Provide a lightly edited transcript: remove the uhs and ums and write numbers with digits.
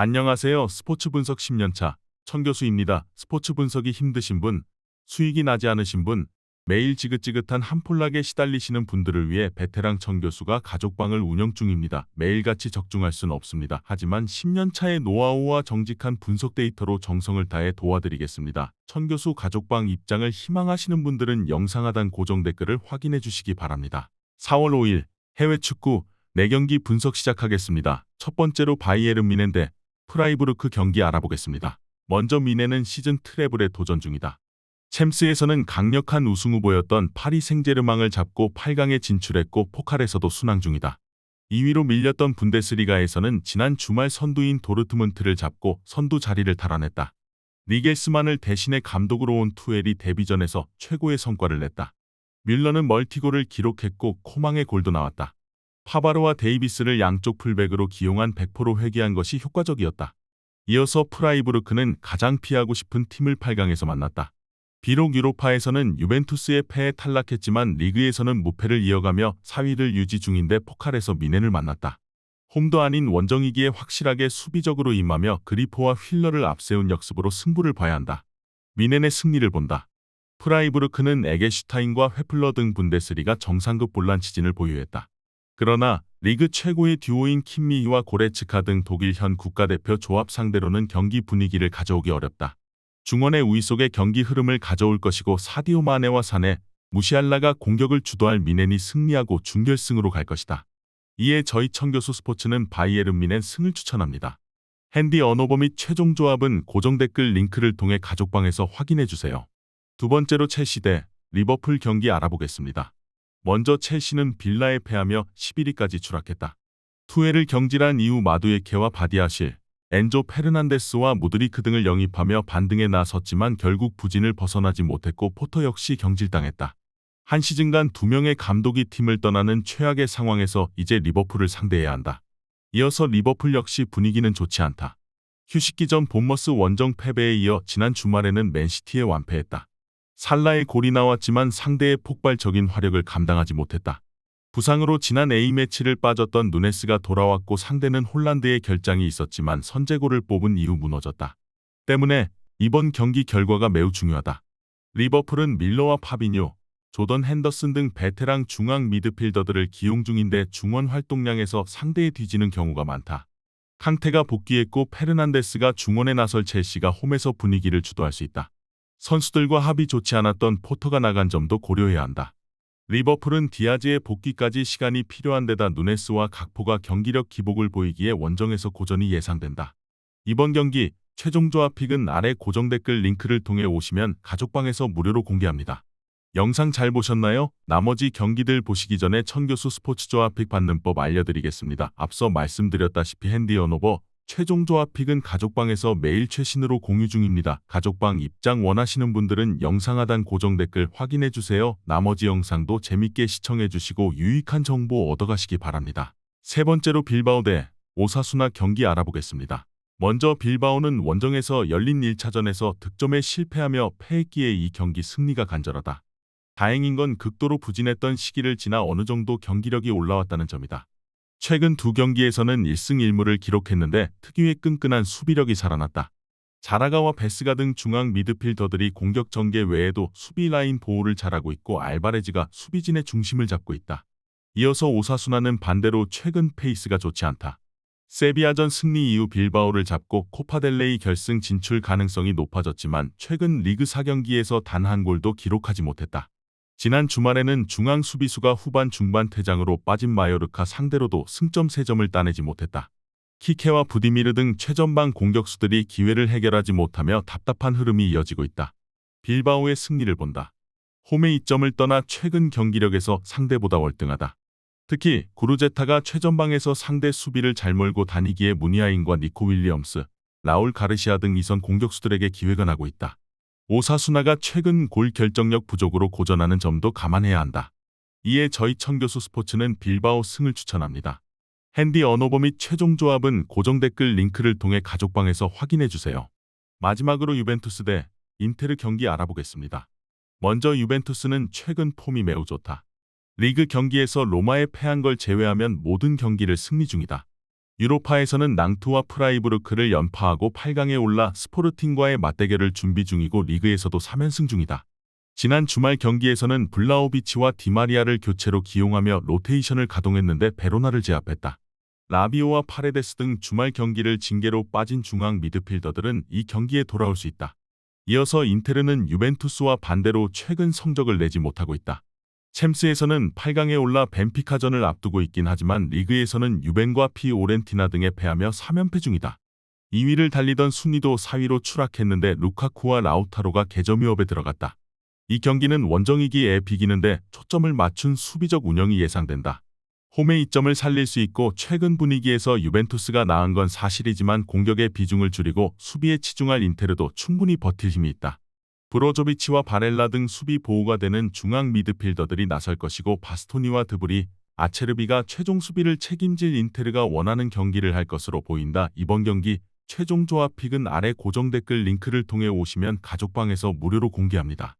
안녕하세요. 스포츠 분석 10년차 천교수입니다. 스포츠 분석이 힘드신 분, 수익이 나지 않으신 분, 매일 지긋지긋한 한폴락에 시달리시는 분들을 위해 베테랑 천교수가 가족방을 운영 중입니다. 매일같이 적중할 수는 없습니다. 하지만 10년차의 노하우와 정직한 분석 데이터로 정성을 다해 도와드리겠습니다. 천교수 가족방 입장을 희망하시는 분들은 영상 하단 고정 댓글을 확인해 주시기 바랍니다. 4월 5일 해외 축구 4경기 분석 시작하겠습니다. 첫 번째로 바이에른 뮌헨 대 프라이부르크 경기 알아보겠습니다. 먼저 뮌헨은 시즌 트래블에 도전 중이다. 챔스에서는 강력한 우승 후보였던 파리 생제르맹을 잡고 8강에 진출했고 포칼에서도 순항 중이다. 2위로 밀렸던 분데스리가에서는 지난 주말 선두인 도르트문트를 잡고 선두 자리를 탈환했다. 니겔스만을 대신해 감독으로 온 투엘이 데뷔전에서 최고의 성과를 냈다. 뮬러는 멀티골을 기록했고 코망의 골도 나왔다. 파바르와 데이비스를 양쪽 풀백으로 기용한 100%로 회귀한 것이 효과적이었다. 이어서 프라이부르크는 가장 피하고 싶은 팀을 8강에서 만났다. 비록 유로파에서는 유벤투스의 패에 탈락했지만 리그에서는 무패를 이어가며 4위를 유지 중인데 포칼에서 뮌헨을 만났다. 홈도 아닌 원정이기에 확실하게 수비적으로 임하며 그리포와 휠러를 앞세운 역습으로 승부를 봐야 한다. 뮌헨의 승리를 본다. 프라이부르크는 에게슈타인과 회플러 등 분데스리가 정상급 볼란치진을 보유했다. 그러나 리그 최고의 듀오인 킴미히와 고레츠카 등 독일 현 국가대표 조합 상대로는 경기 분위기를 가져오기 어렵다. 중원의 우위 속에 경기 흐름을 가져올 것이고 사디오 마네와 사네, 무시알라가 공격을 주도할 뮌헨이 승리하고 준결승으로 갈 것이다. 이에 저희 천교수 스포츠는 바이에른 뮌헨 승을 추천합니다. 핸디 언오버 및 최종 조합은 고정 댓글 링크를 통해 가족방에서 확인해주세요. 두 번째로 첼시 대 리버풀 경기 알아보겠습니다. 먼저 첼시는 빌라에 패하며 11위까지 추락했다. 투엘을 경질한 이후 마두에케와 바디아실, 엔조 페르난데스와 무드리크 등을 영입하며 반등에 나섰지만 결국 부진을 벗어나지 못했고 포터 역시 경질당했다. 한 시즌간 2명의 감독이 팀을 떠나는 최악의 상황에서 이제 리버풀을 상대해야 한다. 이어서 리버풀 역시 분위기는 좋지 않다. 휴식기 전 본머스 원정 패배에 이어 지난 주말에는 맨시티에 완패했다. 살라의 골이 나왔지만 상대의 폭발적인 화력을 감당하지 못했다. 부상으로 지난 A매치를 빠졌던 누네스가 돌아왔고 상대는 홀란드의 결장이 있었지만 선제골을 뽑은 이후 무너졌다. 때문에 이번 경기 결과가 매우 중요하다. 리버풀은 밀러와 파비뇨, 조던 핸더슨 등 베테랑 중앙 미드필더들을 기용 중인데 중원 활동량에서 상대에 뒤지는 경우가 많다. 캉테가 복귀했고 페르난데스가 중원에 나설 첼시가 홈에서 분위기를 주도할 수 있다. 선수들과 합이 좋지 않았던 포터가 나간 점도 고려해야 한다. 리버풀은 디아즈의 복귀까지 시간이 필요한 데다 누네스와 각포가 경기력 기복을 보이기에 원정에서 고전이 예상된다. 이번 경기 최종 조합 픽은 아래 고정 댓글 링크를 통해 오시면 가족방에서 무료로 공개합니다. 영상 잘 보셨나요? 나머지 경기들 보시기 전에 천교수 스포츠 조합 픽 받는 법 알려드리겠습니다. 앞서 말씀드렸다시피 핸디 언오버 최종 조합 픽은 가족방에서 매일 최신으로 공유 중입니다. 가족방 입장 원하시는 분들은 영상 하단 고정 댓글 확인해주세요. 나머지 영상도 재밌게 시청해주시고 유익한 정보 얻어가시기 바랍니다. 세 번째로 빌바오 대 오사수나 경기 알아보겠습니다. 먼저 빌바오는 원정에서 열린 1차전에서 득점에 실패하며 패했기에 이 경기 승리가 간절하다. 다행인 건 극도로 부진했던 시기를 지나 어느 정도 경기력이 올라왔다는 점이다. 최근 두 경기에서는 1승 1무를 기록했는데 특유의 끈끈한 수비력이 살아났다. 자라가와 베스가 등 중앙 미드필더들이 공격 전개 외에도 수비 라인 보호를 잘하고 있고 알바레즈가 수비진의 중심을 잡고 있다. 이어서 오사수나는 반대로 최근 페이스가 좋지 않다. 세비야전 승리 이후 빌바오를 잡고 코파델레이 결승 진출 가능성이 높아졌지만 최근 리그 4경기에서 단 한 골도 기록하지 못했다. 지난 주말에는 중앙 수비수가 후반 중반 퇴장으로 빠진 마요르카 상대로도 승점 3점을 따내지 못했다. 키케와 부디미르 등 최전방 공격수들이 기회를 해결하지 못하며 답답한 흐름이 이어지고 있다. 빌바오의 승리를 본다. 홈의 이점을 떠나 최근 경기력에서 상대보다 월등하다. 특히 구르제타가 최전방에서 상대 수비를 잘 몰고 다니기에 무니아인과 니코 윌리엄스, 라울 가르시아 등 이선 공격수들에게 기회가 나고 있다. 오사수나가 최근 골 결정력 부족으로 고전하는 점도 감안해야 한다. 이에 저희 천교수 스포츠는 빌바오 승을 추천합니다. 핸디 언오버 및 최종 조합은 고정 댓글 링크를 통해 가족방에서 확인해주세요. 마지막으로 유벤투스 대 인테르 경기 알아보겠습니다. 먼저 유벤투스는 최근 폼이 매우 좋다. 리그 경기에서 로마에 패한 걸 제외하면 모든 경기를 승리 중이다. 유로파에서는 낭투와 프라이부르크를 연파하고 8강에 올라 스포르팅과의 맞대결을 준비 중이고 리그에서도 3연승 중이다. 지난 주말 경기에서는 블라호비치와 디마리아를 교체로 기용하며 로테이션을 가동했는데 베로나를 제압했다. 라비오와 파레데스 등 주말 경기를 징계로 빠진 중앙 미드필더들은 이 경기에 돌아올 수 있다. 이어서 인테르는 유벤투스와 반대로 최근 성적을 내지 못하고 있다. 챔스에서는 8강에 올라 벤피카전을 앞두고 있긴 하지만 리그에서는 유벤과 피오렌티나 등에 패하며 3연패 중이다. 2위를 달리던 순위도 4위로 추락했는데 루카쿠와 라우타로가 개점 위협에 들어갔다. 이 경기는 원정이기에 비기는데 초점을 맞춘 수비적 운영이 예상된다. 홈의 이점을 살릴 수 있고 최근 분위기에서 유벤투스가 나은 건 사실이지만 공격의 비중을 줄이고 수비에 치중할 인테르도 충분히 버틸 힘이 있다. 브로조비치와 바렐라 등 수비 보호가 되는 중앙 미드필더들이 나설 것이고 바스토니와 드브리, 아체르비가 최종 수비를 책임질 인테르가 원하는 경기를 할 것으로 보인다. 이번 경기 최종 조합 픽은 아래 고정 댓글 링크를 통해 오시면 가족방에서 무료로 공개합니다.